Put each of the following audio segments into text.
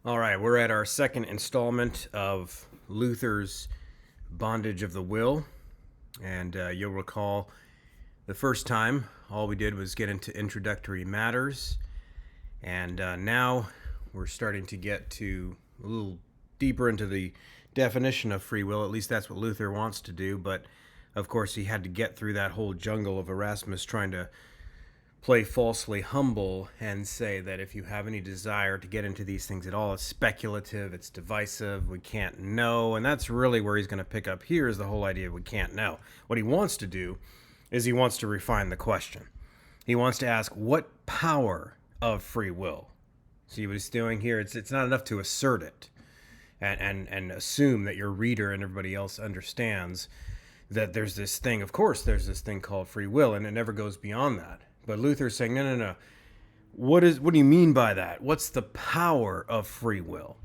All right, we're at our second installment of Luther's Bondage of the Will. And you'll recall the first time all we did was get into introductory matters. And now we're starting to get to a little deeper into the definition of free will. At least that's what Luther wants to do. But of course, he had to get through that whole jungle of Erasmus trying to play falsely humble and say that if you have any desire to get into these things at all, it's speculative, it's divisive, we can't know. And that's really where he's going to pick up here, is the whole idea of we can't know. What he wants to do is he wants to refine the question. He wants to ask, what power of free will? See what he's doing here? It's not enough to assert it and assume that your reader and everybody else understands that there's this thing. Of course, there's this thing called free will, and it never goes beyond that. But Luther's saying, no. What do you mean by that? What's the power of free will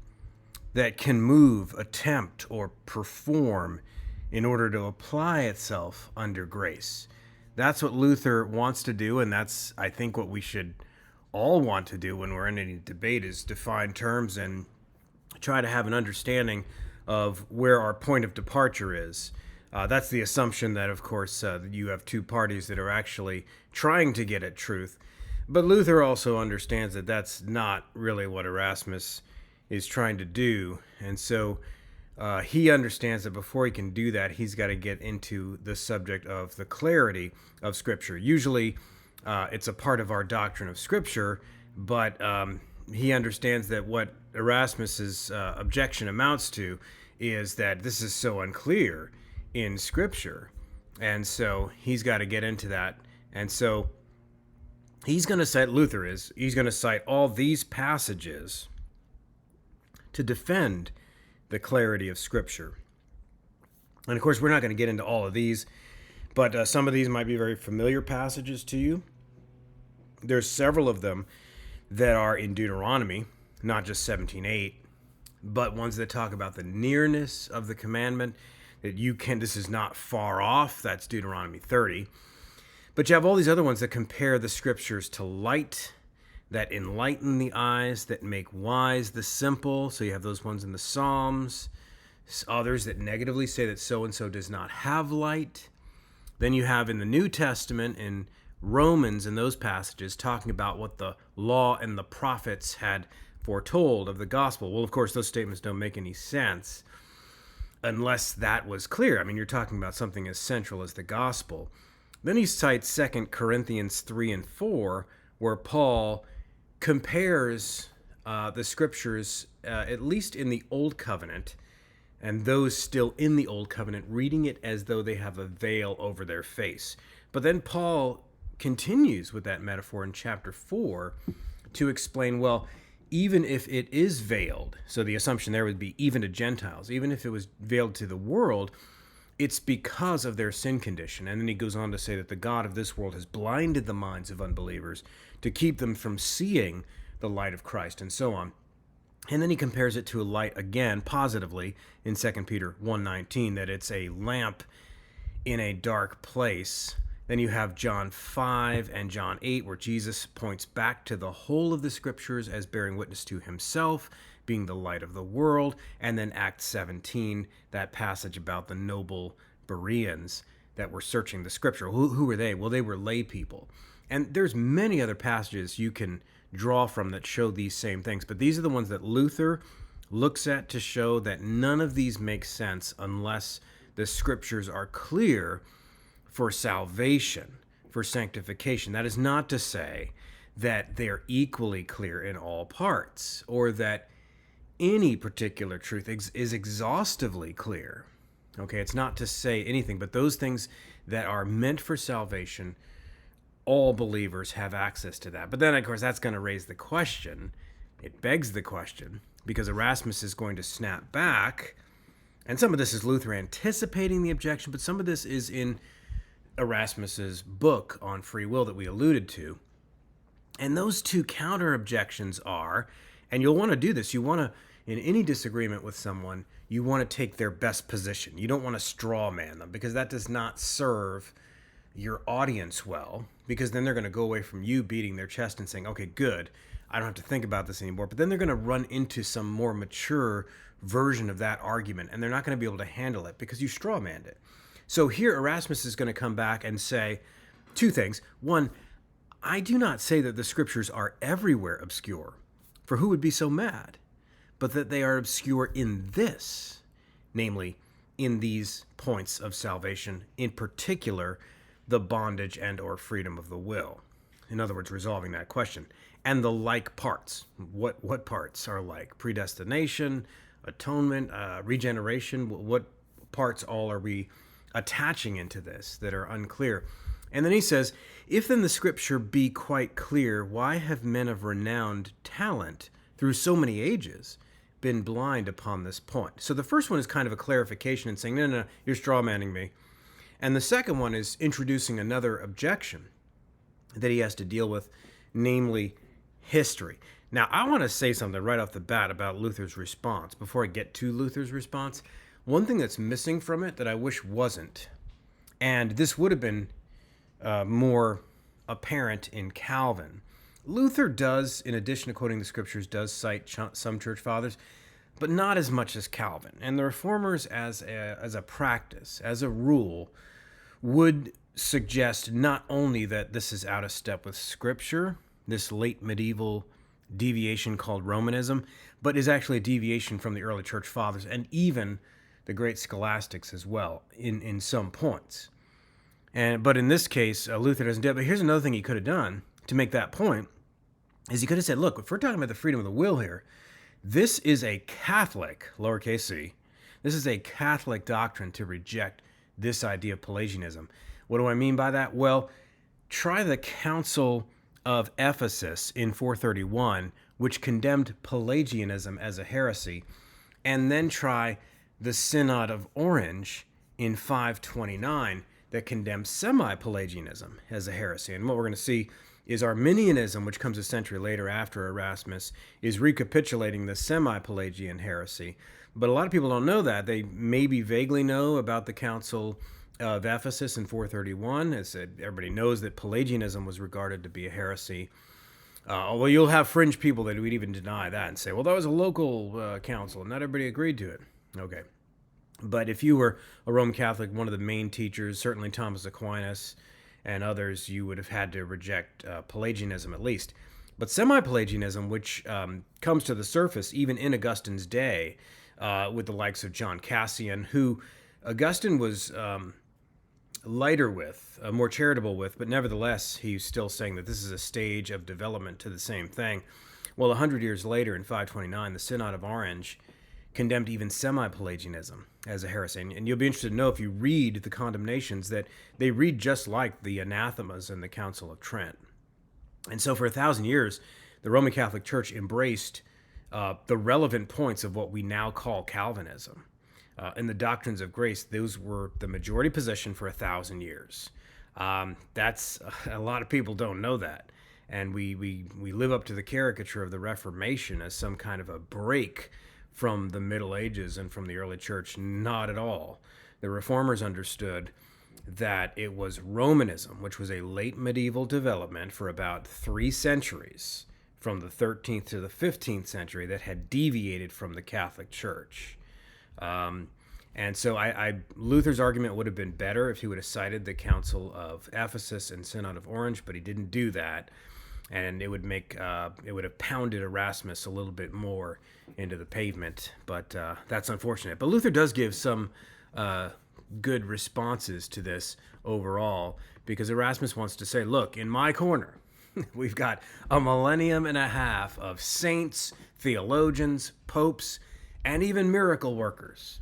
that can move, attempt, or perform in order to apply itself under grace? That's what Luther wants to do, and that's, I think, what we should all want to do when we're in any debate, is define terms and try to have an understanding of where our point of departure is. That's the assumption that, of course, you have two parties that are actually trying to get at truth. But Luther also understands that that's not really what Erasmus is trying to do. And so he understands that before he can do that, he's got to get into the subject of the clarity of Scripture. Usually it's a part of our doctrine of Scripture, but he understands that what Erasmus's objection amounts to is that this is so unclear in Scripture. And so he's got to get into that. And so he's going to cite, he's going to cite all these passages to defend the clarity of Scripture. And of course, we're not going to get into all of these, but some of these might be very familiar passages to you. There's several of them that are in Deuteronomy, not just 17:8, but ones that talk about the nearness of the commandment, that this is not far off. That's Deuteronomy 30. But you have all these other ones that compare the Scriptures to light, that enlighten the eyes, that make wise the simple. So you have those ones in the Psalms. Others that negatively say that so-and-so does not have light. Then you have in the New Testament, in Romans, in those passages, talking about what the law and the prophets had foretold of the gospel. Well, of course, those statements don't make any sense unless that was clear. I mean, you're talking about something as central as the gospel. Then he cites 2 Corinthians 3 and 4, where Paul compares the Scriptures, at least in the Old Covenant, and those still in the Old Covenant, reading it as though they have a veil over their face. But then Paul continues with that metaphor in chapter 4 to explain, well, even if it is veiled, so the assumption there would be even to Gentiles, even if it was veiled to the world, it's because of their sin condition. And then he goes on to say that the God of this world has blinded the minds of unbelievers to keep them from seeing the light of Christ, and so on. And then he compares it to a light again, positively, in 2 Peter 1:19, that it's a lamp in a dark place. Then you have John 5 and John 8, where Jesus points back to the whole of the Scriptures as bearing witness to himself, being the light of the world. And then Acts 17, that passage about the noble Bereans that were searching the Scripture. Who were they? Well, they were lay people. And there's many other passages you can draw from that show these same things. But these are the ones that Luther looks at to show that none of these make sense unless the Scriptures are clear for salvation, for sanctification. That is not to say that they're equally clear in all parts, or that any particular truth is exhaustively clear. Okay, it's not to say anything, but those things that are meant for salvation, all believers have access to that. But then, of course, that's going to raise the question. It begs the question, because Erasmus is going to snap back, and some of this is Luther anticipating the objection, but some of this is in Erasmus's book on free will that we alluded to. And those two counter objections are, and you'll want to do this, you want to, in any disagreement with someone, you want to take their best position. You don't want to straw man them, because that does not serve your audience well, because then they're going to go away from you beating their chest and saying, okay, good, I don't have to think about this anymore. But then they're going to run into some more mature version of that argument, and they're not going to be able to handle it because you strawmanned it. So here Erasmus is going to come back and say two things. One, I do not say that the scriptures are everywhere obscure, for who would be so mad? But that they are obscure in this, namely, in these points of salvation, in particular, the bondage and or freedom of the will. In other words, resolving that question. And the like parts. What parts are like? Predestination, atonement, regeneration. What parts all are we attaching into this that are unclear? And then he says, if then the scripture be quite clear, why have men of renowned talent through so many ages been blind upon this point? So the first one is kind of a clarification and saying, no, you're strawmanning me. And the second one is introducing another objection that he has to deal with, namely history. Now, I want to say something right off the bat about Luther's response. Before I get to Luther's response, one thing that's missing from it that I wish wasn't, and this would have been more apparent in Calvin. Luther does, in addition to quoting the scriptures, does cite some church fathers, but not as much as Calvin. And the Reformers, as a practice, as a rule, would suggest not only that this is out of step with Scripture, this late medieval deviation called Romanism, but is actually a deviation from the early church fathers and even the great scholastics as well in some points. But in this case, Luther doesn't do it. But here's another thing he could have done to make that point, is he could have said, look, if we're talking about the freedom of the will here, this is a Catholic, lowercase c, this is a Catholic doctrine to reject this idea of Pelagianism. What do I mean by that? Well, try the Council of Ephesus in 431, which condemned Pelagianism as a heresy, and then try the Synod of Orange in 529 that condemns semi-Pelagianism as a heresy. And what we're going to see is Arminianism, which comes a century later after Erasmus, is recapitulating the semi-Pelagian heresy. But a lot of people don't know that. They maybe vaguely know about the Council of Ephesus in 431. As everybody knows that Pelagianism was regarded to be a heresy. Although you'll have fringe people that would even deny that and say, well, that was a local council. Not everybody agreed to it. Okay. But if you were a Roman Catholic, one of the main teachers, certainly Thomas Aquinas and others, you would have had to reject Pelagianism at least. But semi-Pelagianism, which comes to the surface even in Augustine's day with the likes of John Cassian, who Augustine was lighter with, more charitable with, but nevertheless, he's still saying that this is a stage of development to the same thing. Well, 100 years later, in 529, the Synod of Orange condemned even semi-Pelagianism as a heresy. And you'll be interested to know, if you read the condemnations, that they read just like the anathemas in the Council of Trent. And so for 1,000 years, the Roman Catholic Church embraced the relevant points of what we now call Calvinism. In the doctrines of grace, those were the majority position for 1,000 years. That's a lot of people don't know that. And we live up to the caricature of the Reformation as some kind of a break from the Middle Ages and from the early church. Not at all. The Reformers understood that it was Romanism, which was a late medieval development for about 3 centuries, from the 13th to the 15th century, that had deviated from the Catholic Church. And so Luther's argument would have been better if he would have cited the Council of Ephesus and Synod of Orange, but he didn't do that. And it would have pounded Erasmus a little bit more into the pavement, but that's unfortunate. But Luther does give some good responses to this overall, because Erasmus wants to say, look, in my corner, we've got a millennium and a half of saints, theologians, popes, and even miracle workers.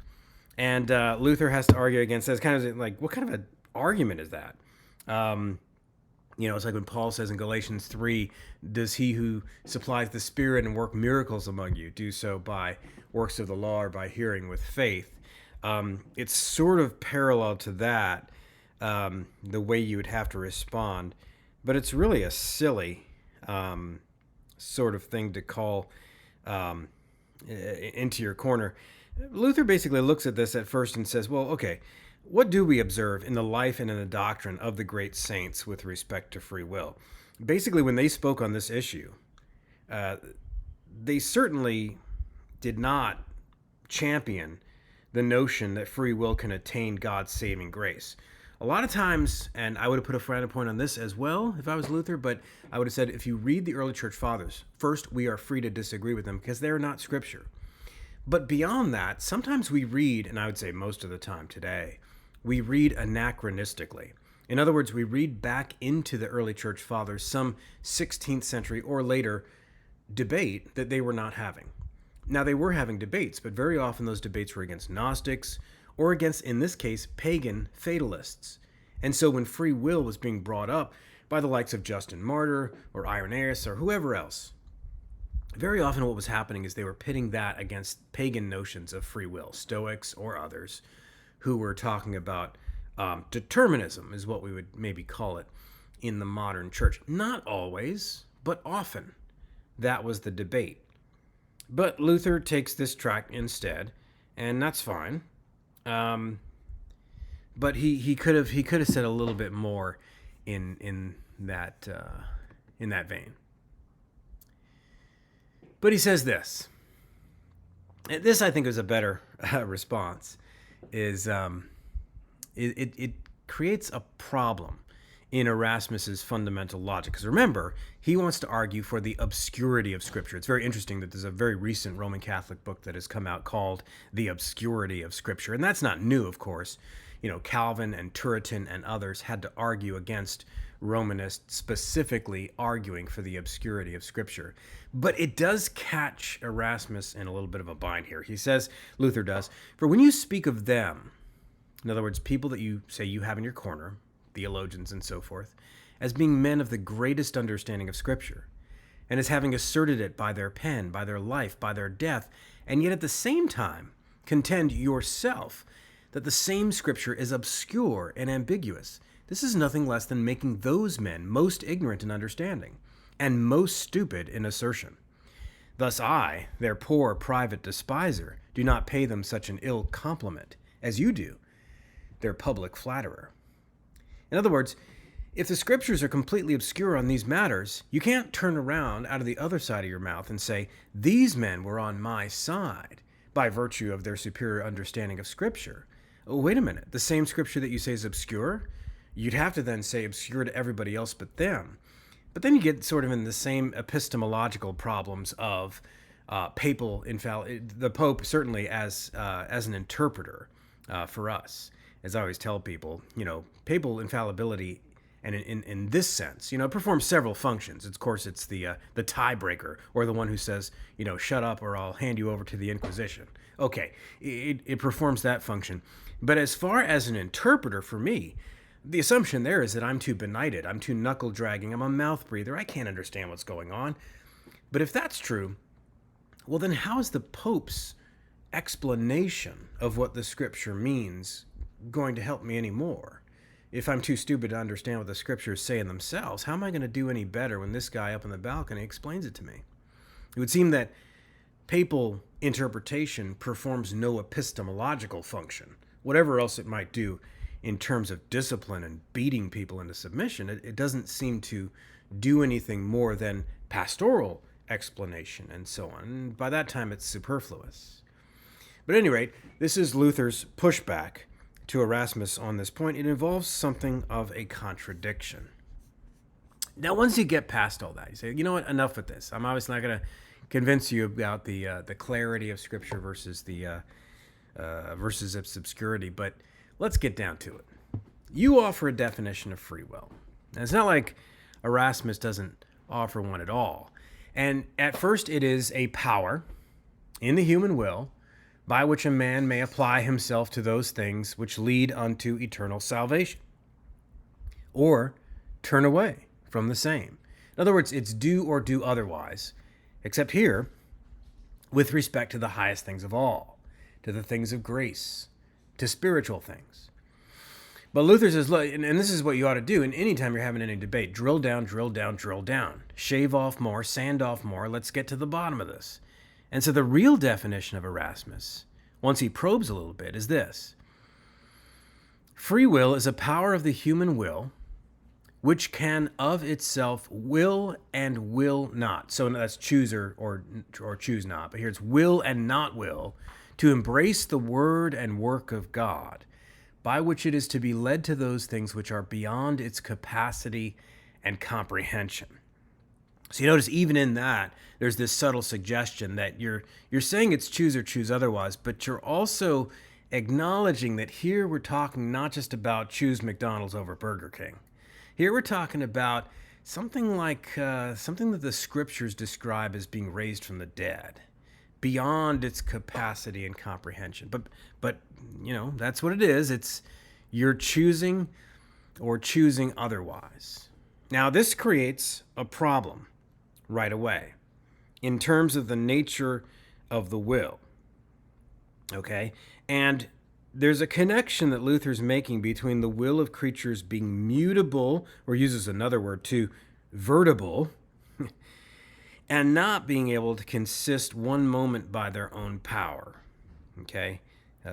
And Luther has to argue against that. It's kind of like, what kind of an argument is that? It's like when Paul says in Galatians 3, does he who supplies the Spirit and work miracles among you do so by works of the law or by hearing with faith? It's sort of parallel to that, the way you would have to respond. But it's really a silly sort of thing to call into your corner. Luther basically looks at this at first and says, well, okay, what do we observe in the life and in the doctrine of the great saints with respect to free will? Basically, when they spoke on this issue, uh, they certainly did not champion the notion that free will can attain God's saving grace. A lot of times, and I would have put a finer point on this as well if I was Luther, but I would have said if you read the early church fathers, first, we are free to disagree with them because they're not scripture. But beyond that, sometimes we read, and I would say most of the time today, we read anachronistically. In other words, we read back into the early church fathers some 16th century or later debate that they were not having. Now, they were having debates, but very often those debates were against Gnostics or against, in this case, pagan fatalists. And so when free will was being brought up by the likes of Justin Martyr or Irenaeus or whoever else, very often what was happening is they were pitting that against pagan notions of free will, Stoics or others, who were talking about determinism, is what we would maybe call it in the modern church. Not always, but often. That was the debate. But Luther takes this track instead, and that's fine. But he could have said a little bit more in that vein. But he says this. This I think is a better response. Is it creates a problem in Erasmus's fundamental logic. Because remember, he wants to argue for the obscurity of Scripture. It's very interesting that there's a very recent Roman Catholic book that has come out called The Obscurity of Scripture. And that's not new, of course. You know, Calvin and Turretin and others had to argue against Romanists specifically arguing for the obscurity of Scripture. But it does catch Erasmus in a little bit of a bind here. He says, Luther does, for when you speak of them, in other words, people that you say you have in your corner, theologians and so forth, as being men of the greatest understanding of Scripture, and as having asserted it by their pen, by their life, by their death, and yet at the same time contend yourself that the same Scripture is obscure and ambiguous, this is nothing less than making those men most ignorant in understanding, and most stupid in assertion. Thus I, their poor private despiser, do not pay them such an ill compliment, as you do, their public flatterer. In other words, if the Scriptures are completely obscure on these matters, you can't turn around out of the other side of your mouth and say, these men were on my side by virtue of their superior understanding of Scripture. Oh, wait a minute, the same Scripture that you say is obscure? You'd have to then say obscure to everybody else but them. But then you get sort of in the same epistemological problems of papal infallibility, the Pope certainly as an interpreter for us. As I always tell people, you know, papal infallibility, and in this sense, you know, it performs several functions. Of course, it's the tiebreaker, or the one who says, you know, shut up or I'll hand you over to the Inquisition. Okay, it performs that function. But as far as an interpreter for me, the assumption there is that I'm too benighted, I'm too knuckle-dragging, I'm a mouth breather, I can't understand what's going on. But if that's true, well then how is the Pope's explanation of what the Scripture means going to help me anymore? If I'm too stupid to understand what the Scriptures say in themselves, how am I going to do any better when this guy up on the balcony explains it to me? It would seem that papal interpretation performs no epistemological function. Whatever else it might do in terms of discipline and beating people into submission, it doesn't seem to do anything more than pastoral explanation and so on. And by that time, it's superfluous. But at any rate, this is Luther's pushback to Erasmus on this point. It involves something of a contradiction. Now, once you get past all that, you say, you know what, enough with this. I'm obviously not going to convince you about the clarity of Scripture versus its obscurity, but let's get down to it. You offer a definition of free will. And it's not like Erasmus doesn't offer one at all. And at first, it is a power in the human will by which a man may apply himself to those things which lead unto eternal salvation, or turn away from the same. In other words, it's do or do otherwise, except here, with respect to the highest things of all, to the things of grace, to spiritual things. But Luther says, look, and this is what you ought to do, and anytime you're having any debate, drill down, drill down, drill down. Shave off more, sand off more, let's get to the bottom of this. And so the real definition of Erasmus, once he probes a little bit, is this. Free will is a power of the human will which can of itself will and will not. So that's choose or choose not. But here it's will and not will, to embrace the word and work of God, by which it is to be led to those things which are beyond its capacity and comprehension. So you notice even in that, there's this subtle suggestion that you're saying it's choose or choose otherwise, but you're also acknowledging that here we're talking not just about choose McDonald's over Burger King. Here we're talking about something like something that the scriptures describe as being raised from the dead, beyond its capacity and comprehension. But you know, that's what it is. It's you're choosing or choosing otherwise. Now this creates a problem right away in terms of the nature of the will. Okay? And there's a connection that Luther's making between the will of creatures being mutable, or uses another word too, vertible, and not being able to consist one moment by their own power. Okay?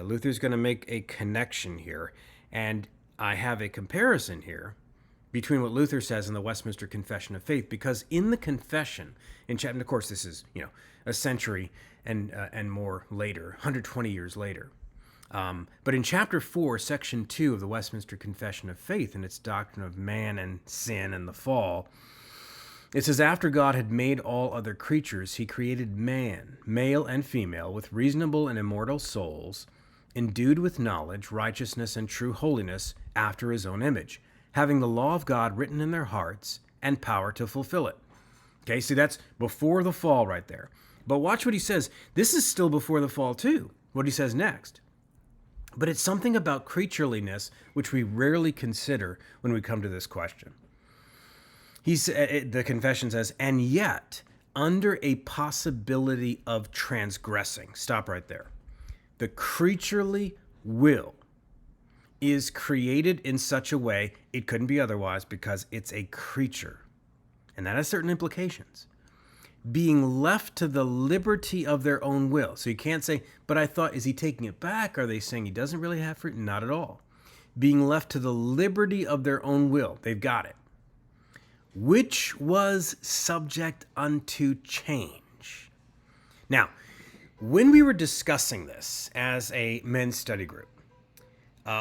Luther's going to make a connection here, and I have a comparison here between what Luther says in the Westminster Confession of Faith, because in the confession, in chapter, and of course this is, you know, a century and more later, 120 years later. But in chapter 4, section 2 of the Westminster Confession of Faith, in its doctrine of man and sin and the fall, it says, after God had made all other creatures, he created man, male and female, with reasonable and immortal souls, endued with knowledge, righteousness, and true holiness, after his own image, having the law of God written in their hearts and power to fulfill it. Okay, see, that's before the fall right there. But watch what he says. This is still before the fall too, what he says next. But it's something about creatureliness which we rarely consider when we come to this question. The confession says, and yet, under a possibility of transgressing. Stop right there. The creaturely will is created in such a way it couldn't be otherwise because it's a creature. And that has certain implications. Being left to the liberty of their own will. So you can't say, but I thought, is he taking it back? Are they saying he doesn't really have free? Not at all. Being left to the liberty of their own will. They've got it. Which was subject unto change. Now, when we were discussing this as a men's study group,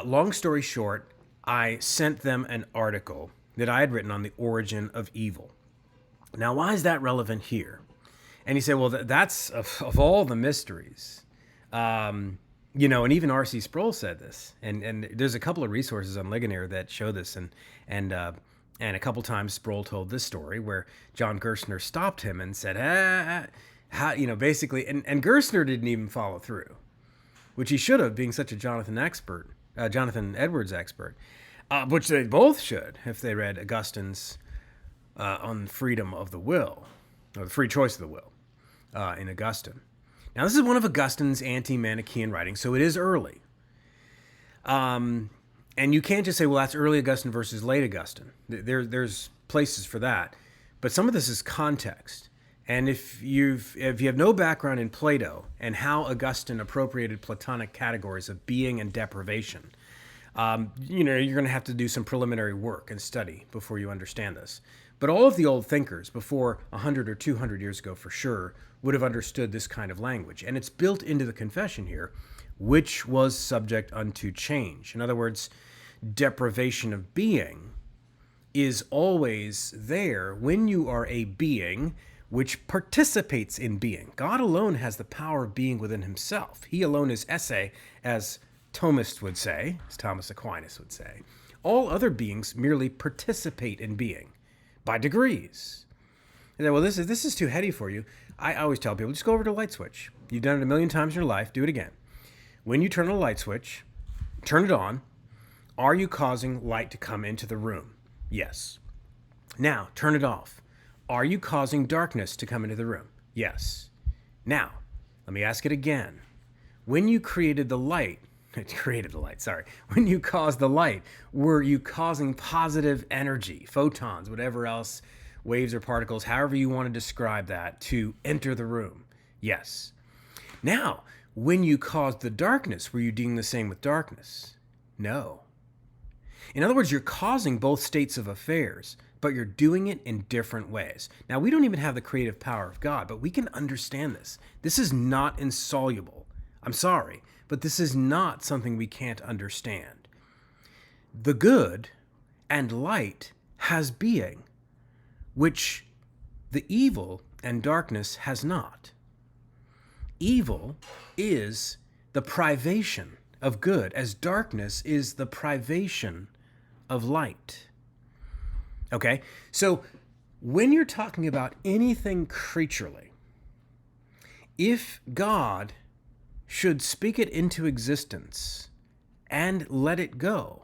long story short, I sent them an article that I had written on the origin of evil. Now, why is that relevant here? And he said, well, that's of all the mysteries. You know, and even R.C. Sproul said this. And there's a couple of resources on Ligonier that show this. And a couple times Sproul told this story where John Gerstner stopped him and said, you know, basically, and Gerstner didn't even follow through, which he should have, being such a Jonathan Edwards expert, which they both should if they read Augustine's on freedom of the will, or the free choice of the will, in Augustine. Now, this is one of Augustine's anti-Manichaean writings, so it is early. And you can't just say, well, that's early Augustine versus late Augustine. There's places for that. But some of this is context. And if you have no background in Plato and how Augustine appropriated Platonic categories of being and deprivation, you know, you're going to have to do some preliminary work and study before you understand this. But all of the old thinkers before 100 or 200 years ago, for sure, would have understood this kind of language. And it's built into the confession here, which was subject unto change. In other words, deprivation of being is always there when you are a being which participates in being. God alone has the power of being within himself. He alone is esse, as Thomists would say, as Thomas Aquinas would say. All other beings merely participate in being by degrees. And then, well, this is too heady for you. I always tell people, just go over to a light switch. You've done it a million times in your life. Do it again. When you turn on a light switch, turn it on. Are you causing light to come into the room? Yes. Now, turn it off. Are you causing darkness to come into the room? Yes. Now, let me ask it again. When you created the light, when you caused the light, were you causing positive energy, photons, whatever else, waves or particles, however you want to describe that, to enter the room? Yes. Now, when you caused the darkness, were you doing the same with darkness? No. In other words, you're causing both states of affairs, but you're doing it in different ways. Now, we don't even have the creative power of God, but we can understand this. This is not insoluble. I'm sorry, but this is not something we can't understand. The good and light has being, which the evil and darkness has not. Evil is the privation of good, as darkness is the privation of light. Okay? So when you're talking about anything creaturely, if God should speak it into existence and let it go,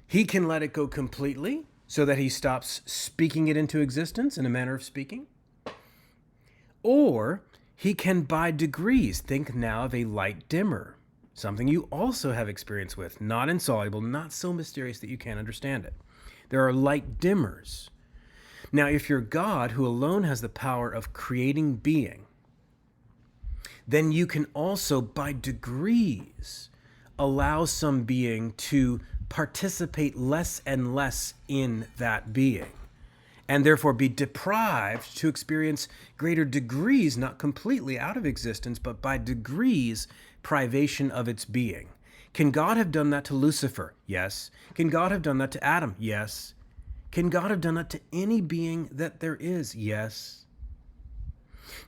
he can let it go completely so that he stops speaking it into existence in a manner of speaking. Or he can by degrees. Think now of a light dimmer, something you also have experience with, not insoluble, not so mysterious that you can't understand it. There are light dimmers. Now, if you're God, who alone has the power of creating being, then you can also, by degrees, allow some being to participate less and less in that being, and therefore be deprived to experience greater degrees, not completely out of existence, but by degrees, privation of its being. Can God have done that to Lucifer? Yes. Can God have done that to Adam? Yes. Can God have done that to any being that there is? Yes.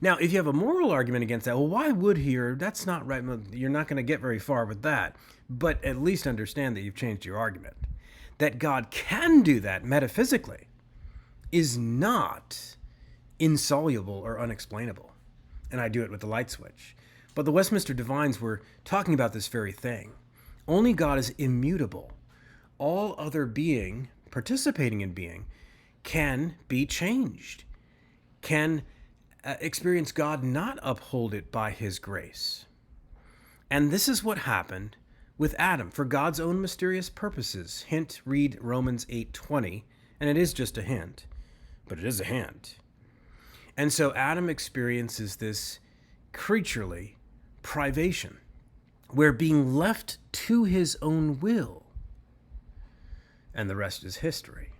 Now, if you have a moral argument against that, well, why would he? Or that's not right. You're not going to get very far with that. But at least understand that you've changed your argument. That God can do that metaphysically is not insoluble or unexplainable. And I do it with the light switch. But the Westminster Divines were talking about this very thing. Only God is immutable. All other being, participating in being, can be changed, can experience God not uphold it by his grace. And this is what happened with Adam for God's own mysterious purposes. Hint, read Romans 8:20, and it is just a hint, but it is a hint. And so Adam experiences this creaturely privation, where being left to his own will, and the rest is history.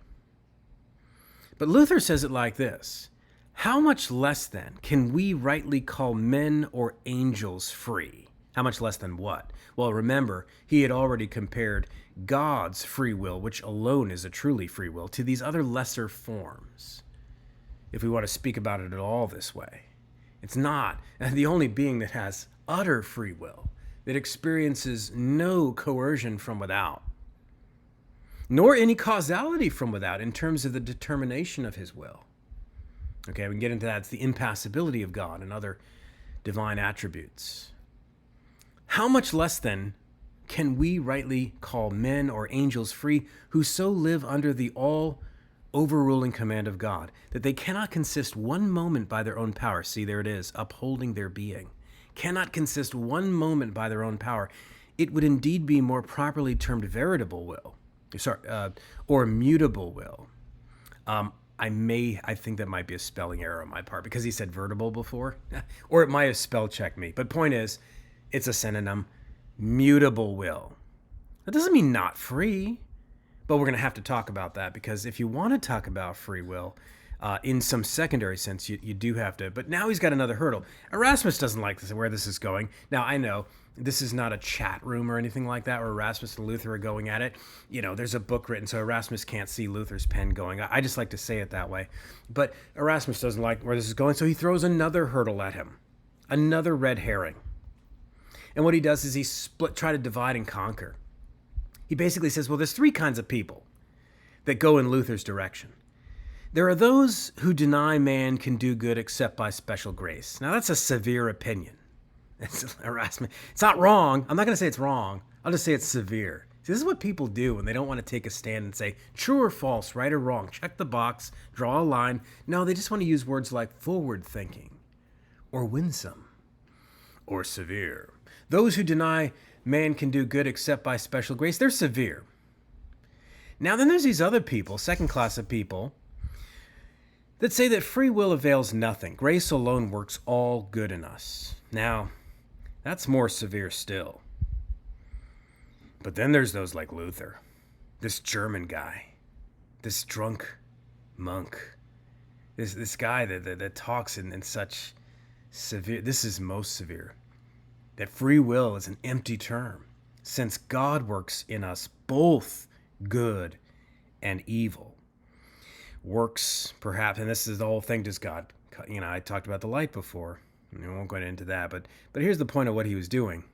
But Luther says it like this: how much less then can we rightly call men or angels free? How much less than what? Well, remember, he had already compared God's free will, which alone is a truly free will, to these other lesser forms, if we want to speak about it at all this way. It's not the only being that has utter free will, that experiences no coercion from without, nor any causality from without in terms of the determination of his will. Okay, we can get into that. It's the impassibility of God and other divine attributes. How much less, then, can we rightly call men or angels free who so live under the all-overruling command of God that they cannot consist one moment by their own power? See, there it is, upholding their being. Cannot consist one moment by their own power. It would indeed be more properly termed veritable will, or mutable will. I think that might be a spelling error on my part because he said vertible before, or it might have spell checked me. But point is, it's a synonym, mutable will. That doesn't mean not free, but we're going to have to talk about that, because if you want to talk about free will in some secondary sense, you do have to. But now he's got another hurdle. Erasmus doesn't like this, where this is going. Now, I know this is not a chat room or anything like that where Erasmus and Luther are going at it. You know, there's a book written, so Erasmus can't see Luther's pen going. I just like to say it that way. But Erasmus doesn't like where this is going, so he throws another hurdle at him, another red herring. And what he does is he try to divide and conquer. He basically says, well, there's three kinds of people that go in Luther's direction. There are those who deny man can do good except by special grace. Now, that's a severe opinion. It's Erasmus. It's not wrong. I'm not going to say it's wrong. I'll just say it's severe. See, this is what people do when they don't want to take a stand and say true or false, right or wrong. Check the box, draw a line. No, they just want to use words like forward thinking, or winsome, or severe. Those who deny man can do good except by special grace, they're severe. Now, then there's these other people, second class of people, that say that free will avails nothing. Grace alone works all good in us. Now, that's more severe still. But then there's those like Luther. this German guy, this drunk monk, this guy that talks in such severe, this is most severe, that free will is an empty term, since God works in us both good and evil. Works, perhaps, and this is the whole thing, does God, I talked about the light before, and I won't go into that, but here's the point of what he was doing.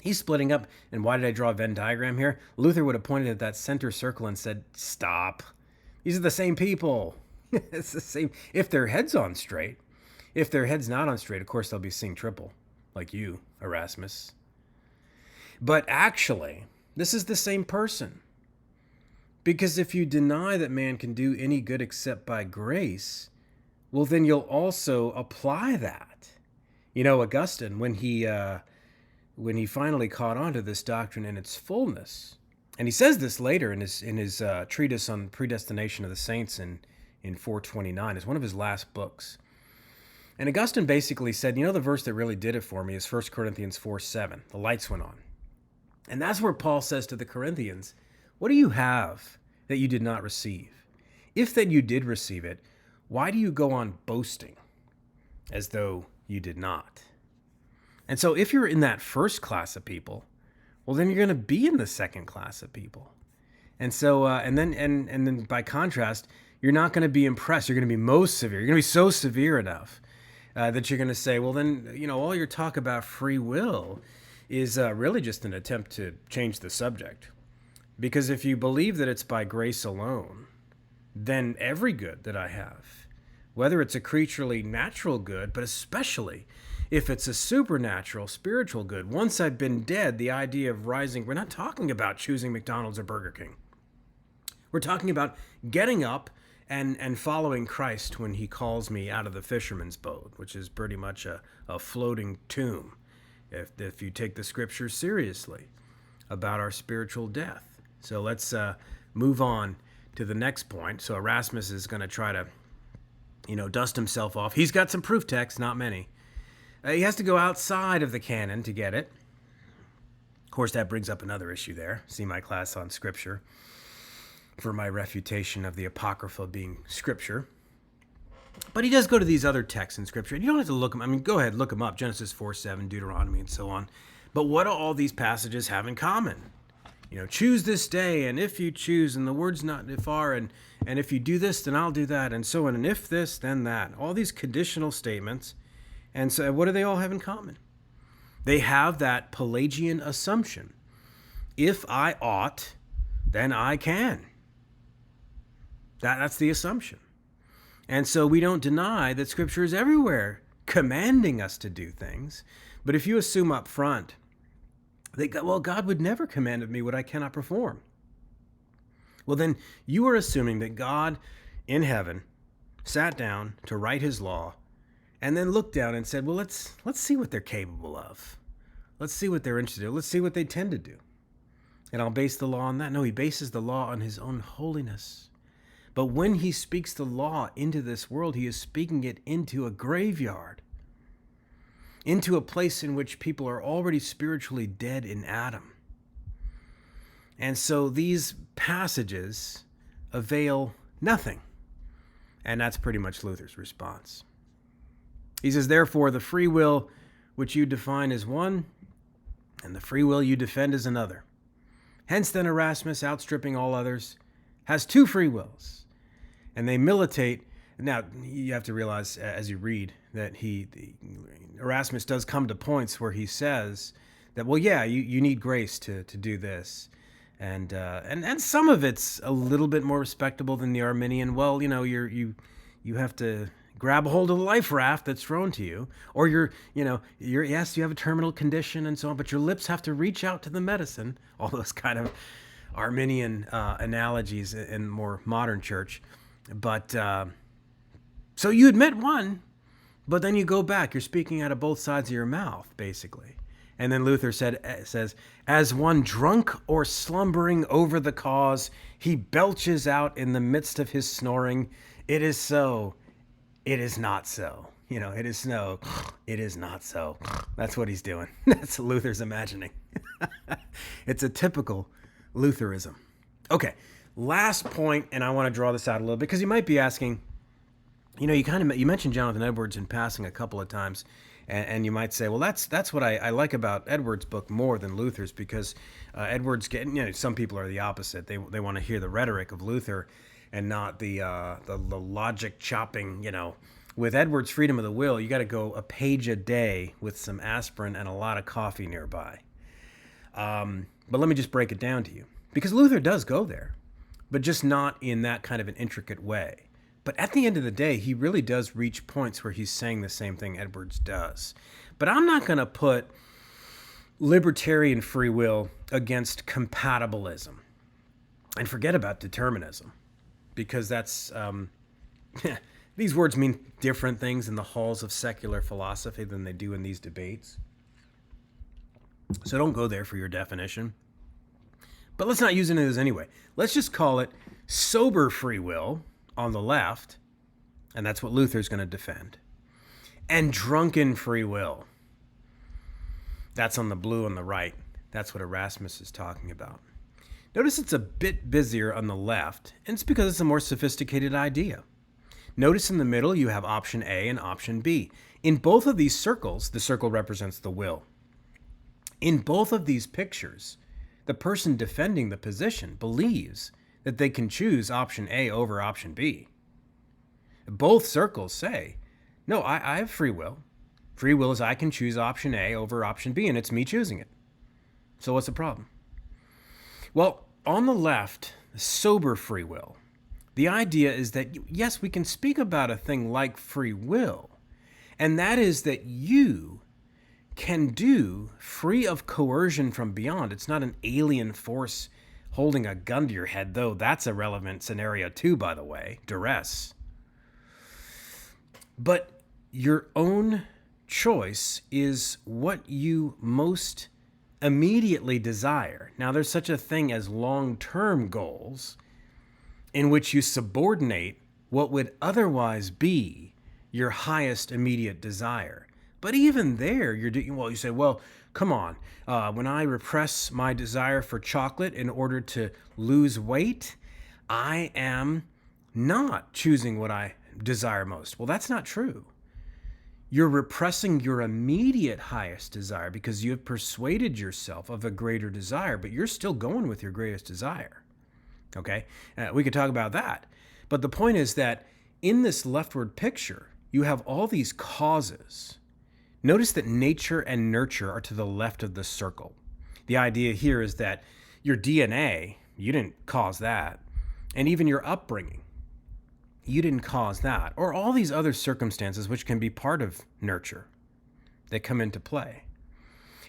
He's splitting up, and why did I draw a Venn diagram here? Luther would have pointed at that center circle and said, stop. These are the same people. It's the same. If their head's on straight. If their head's not on straight, of course, they'll be seeing triple, like you, Erasmus. But actually, this is the same person. Because if you deny that man can do any good except by grace, well, then you'll also apply that. Augustine, when he finally caught on to this doctrine in its fullness, and he says this later in his treatise on predestination of the saints in 429, it's one of his last books. And Augustine basically said, the verse that really did it for me is 1 Corinthians 4:7. The lights went on. And that's where Paul says to the Corinthians, what do you have that you did not receive? If then you did receive it, why do you go on boasting as though you did not? And so if you're in that first class of people, well, then you're going to be in the second class of people. And so, and then by contrast, you're not going to be impressed. You're going to be most severe. You're going to be so severe enough that you're going to say, well, then, all your talk about free will is really just an attempt to change the subject. Because if you believe that it's by grace alone, then every good that I have, whether it's a creaturely natural good, but especially if it's a supernatural spiritual good, once I've been dead, the idea of rising, we're not talking about choosing McDonald's or Burger King. We're talking about getting up and following Christ when he calls me out of the fisherman's boat, which is pretty much a floating tomb, if you take the scriptures seriously about our spiritual death. So let's move on to the next point. So Erasmus is going to try to, dust himself off. He's got some proof texts, not many. He has to go outside of the canon to get it. Of course, that brings up another issue there. See my class on Scripture for my refutation of the Apocrypha being Scripture. But he does go to these other texts in Scripture. And you don't have to look them. Go ahead, look them up. Genesis 4:7, Deuteronomy, and so on. But what do all these passages have in common? Choose this day, and if you choose, and the word's not if are, and if you do this, then I'll do that, and so on, and if this, then that. All these conditional statements. And so what do they all have in common? They have that Pelagian assumption. If I ought, then I can. That's the assumption. And so we don't deny that Scripture is everywhere commanding us to do things. But if you assume up front that, God would never command of me what I cannot perform, well, then you are assuming that God in heaven sat down to write his law and then looked down and said, well, let's see what they're capable of. Let's see what they're interested in. Let's see what they tend to do. And I'll base the law on that. No, he bases the law on his own holiness. But when he speaks the law into this world, he is speaking it into a graveyard, into a place in which people are already spiritually dead in Adam. And so these passages avail nothing. And that's pretty much Luther's response. He says, therefore, the free will which you define is one, and the free will you defend is another. Hence then Erasmus, outstripping all others, has two free wills, and they militate. Now, you have to realize as you read that Erasmus does come to points where he says that, well, yeah, you need grace to do this. And some of it's a little bit more respectable than the Arminian. Well, you have to grab a hold of the life raft that's thrown to you, or yes, you have a terminal condition and so on, but your lips have to reach out to the medicine. All those kind of Arminian analogies in more modern church. But so you admit one, but then you go back. You're speaking out of both sides of your mouth, basically. And then Luther says, as one drunk or slumbering over the cause, he belches out in the midst of his snoring, it is so, it is not so. It is no, it is not so. That's what he's doing. That's Luther's imagining. It's a typical Lutheranism. Okay, last point, and I want to draw this out a little bit because you might be asking, you mentioned Jonathan Edwards in passing a couple of times, and you might say, well, that's what I like about Edwards' book more than Luther's, because Edwards some people are the opposite. They want to hear the rhetoric of Luther and not the logic chopping. With Edwards' Freedom of the Will, you got to go a page a day with some aspirin and a lot of coffee nearby. But let me just break it down to you, because Luther does go there, but just not in that kind of an intricate way. But at the end of the day, he really does reach points where he's saying the same thing Edwards does. But I'm not going to put libertarian free will against compatibilism and forget about determinism, because that's these words mean different things in the halls of secular philosophy than they do in these debates. So don't go there for your definition. But let's not use any of those anyway. Let's just call it sober free will on the left, and that's what Luther's going to defend, and drunken free will. That's on the blue on the right. That's what Erasmus is talking about. Notice it's a bit busier on the left, and it's because it's a more sophisticated idea. Notice in the middle you have option A and option B. In both of these circles, the circle represents the will. In both of these pictures, the person defending the position believes that they can choose option A over option B. Both circles say, no, I have free will. Free will is I can choose option A over option B, and it's me choosing it. So what's the problem? Well, on the left, sober free will, the idea is that, yes, we can speak about a thing like free will, and that is that you can do free of coercion from beyond. It's not an alien force holding a gun to your head, though that's a relevant scenario too, by the way, duress. But your own choice is what you most immediately desire. Now, there's such a thing as long-term goals in which you subordinate what would otherwise be your highest immediate desire. But even there, you say, well, come on. When I repress my desire for chocolate in order to lose weight, I am not choosing what I desire most. Well, that's not true. You're repressing your immediate highest desire because you have persuaded yourself of a greater desire, but you're still going with your greatest desire. Okay? We could talk about that. But the point is that in this leftward picture, you have all these causes. Notice that nature and nurture are to the left of the circle. The idea here is that your DNA, you didn't cause that. And even your upbringing, you didn't cause that. Or all these other circumstances which can be part of nurture that come into play.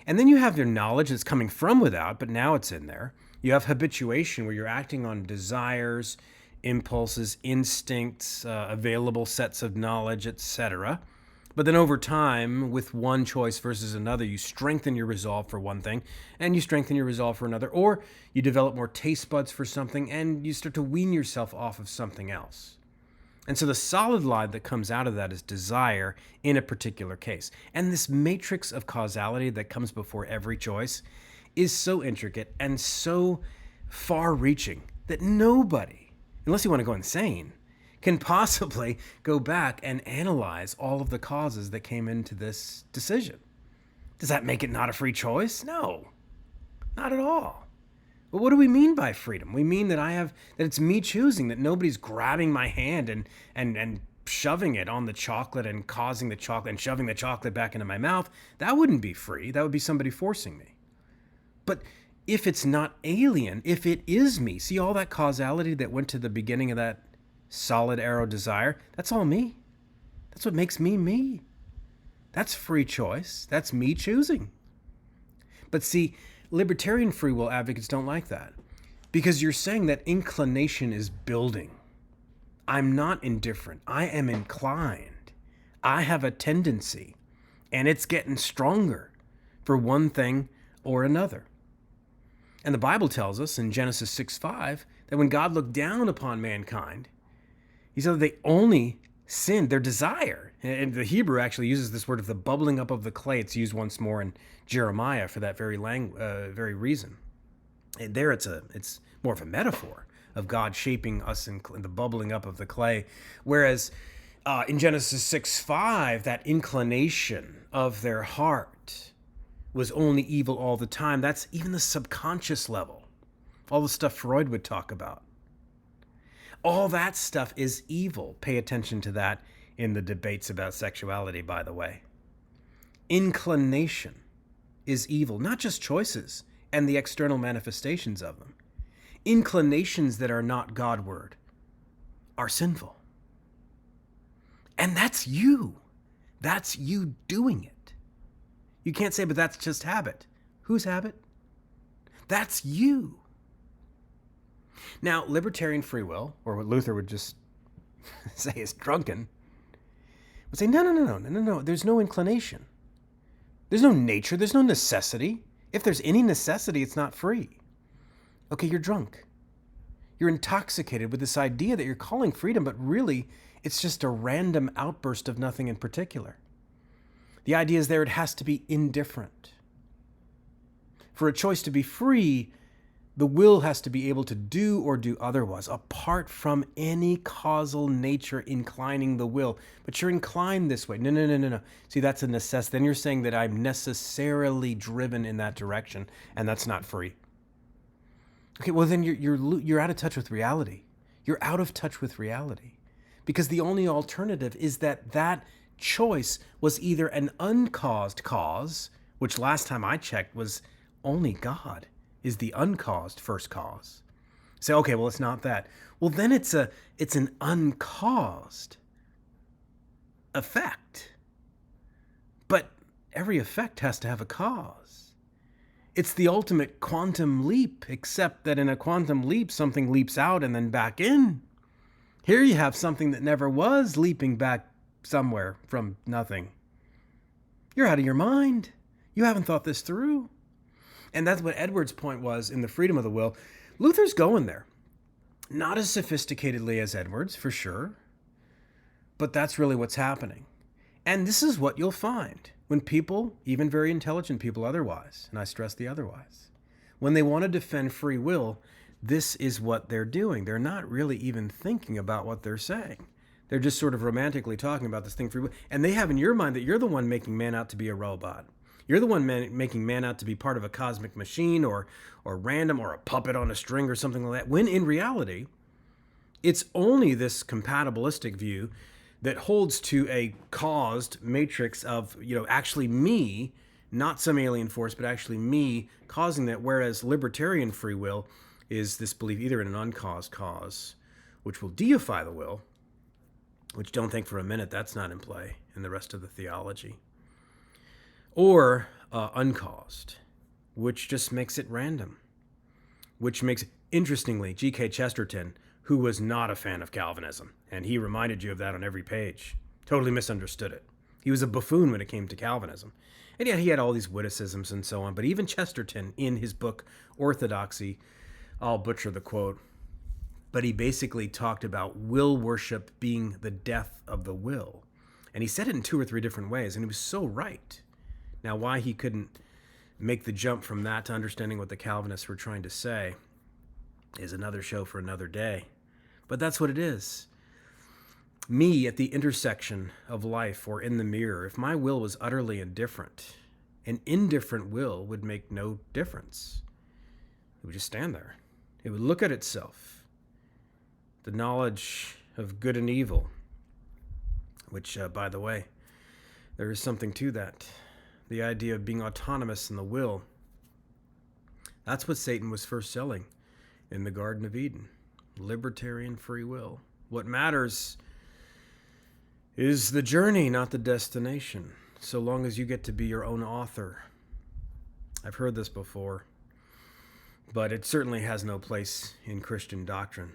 And then you have your knowledge that's coming from without, but now it's in there. You have habituation, where you're acting on desires, impulses, instincts, available sets of knowledge, etc. But then over time, with one choice versus another, you strengthen your resolve for one thing, and you strengthen your resolve for another, or you develop more taste buds for something, and you start to wean yourself off of something else. And so the solid line that comes out of that is desire in a particular case. And this matrix of causality that comes before every choice is so intricate and so far-reaching that nobody, unless you want to go insane, can possibly go back and analyze all of the causes that came into this decision. Does that make it not a free choice? No, not at all. But what do we mean by freedom? We mean that it's me choosing, that nobody's grabbing my hand and shoving it on the chocolate and causing the chocolate and shoving the chocolate back into my mouth. That wouldn't be free. That would be somebody forcing me. But if it's not alien, if it is me, see all that causality that went to the beginning of that solid arrow desire? That's all me. That's what makes me me. That's free choice. That's me choosing. But see, libertarian free will advocates don't like that, because you're saying that inclination is building. I'm not indifferent. I am inclined. I have a tendency, and it's getting stronger for one thing or another. And the Bible tells us in Genesis 6:5 that when God looked down upon mankind, he said that they only sinned, their desire. And the Hebrew actually uses this word of the bubbling up of the clay. It's used once more in Jeremiah for that very reason. And there it's more of a metaphor of God shaping us in the bubbling up of the clay. Whereas in Genesis 6:5, that inclination of their heart was only evil all the time. That's even the subconscious level. All the stuff Freud would talk about. All that stuff is evil. Pay attention to that in the debates about sexuality, by the way. Inclination is evil, not just choices and the external manifestations of them. Inclinations that are not Godward are sinful. And that's you. That's you doing it. You can't say, but that's just habit. Whose habit? That's you. Now, libertarian free will, or what Luther would just say is drunken, would say, no. There's no inclination. There's no nature. There's no necessity. If there's any necessity, it's not free. Okay, you're drunk. You're intoxicated with this idea that you're calling freedom, but really, it's just a random outburst of nothing in particular. The idea is there it has to be indifferent. For a choice to be free, the will has to be able to do or do otherwise, apart from any causal nature inclining the will. But you're inclined this way. No. See, that's a necessity. Then you're saying that I'm necessarily driven in that direction, and that's not free. Okay, well then you're out of touch with reality. You're out of touch with reality. Because the only alternative is that choice was either an uncaused cause, which last time I checked was only God is the uncaused first cause. Say, okay, well, it's not that. Well, then it's an uncaused effect. But every effect has to have a cause. It's the ultimate quantum leap, except that in a quantum leap, something leaps out and then back in. Here you have something that never was leaping back somewhere from nothing. You're out of your mind. You haven't thought this through. And that's what Edwards' point was in the freedom of the will. Luther's going there. Not as sophisticatedly as Edwards, for sure. But that's really what's happening. And this is what you'll find when people, even very intelligent people otherwise, and I stress the otherwise, when they want to defend free will, this is what they're doing. They're not really even thinking about what they're saying. They're just sort of romantically talking about this thing free will. And they have in your mind that you're the one making man out to be a robot. You're the one making man out to be part of a cosmic machine or random or a puppet on a string or something like that, when in reality, it's only this compatibilistic view that holds to a caused matrix of, actually me, not some alien force, but actually me causing that, whereas libertarian free will is this belief either in an uncaused cause, which will deify the will, which don't think for a minute that's not in play in the rest of the theology, or uncaused, which just makes it random, which makes, interestingly, G.K. Chesterton, who was not a fan of Calvinism, and he reminded you of that on every page, totally misunderstood it. He was a buffoon when it came to Calvinism. And yeah, he had all these witticisms and so on, but even Chesterton, in his book Orthodoxy, I'll butcher the quote, but he basically talked about will worship being the death of the will. And he said it in 2 or 3 different ways, and he was so right. Now, why he couldn't make the jump from that to understanding what the Calvinists were trying to say is another show for another day. But that's what it is. Me at the intersection of life or in the mirror, if my will was utterly indifferent, an indifferent will would make no difference. It would just stand there. It would look at itself. The knowledge of good and evil, which, by the way, there is something to that. The idea of being autonomous in the will. That's what Satan was first selling in the Garden of Eden. Libertarian free will. What matters is the journey, not the destination, so long as you get to be your own author. I've heard this before, but it certainly has no place in Christian doctrine.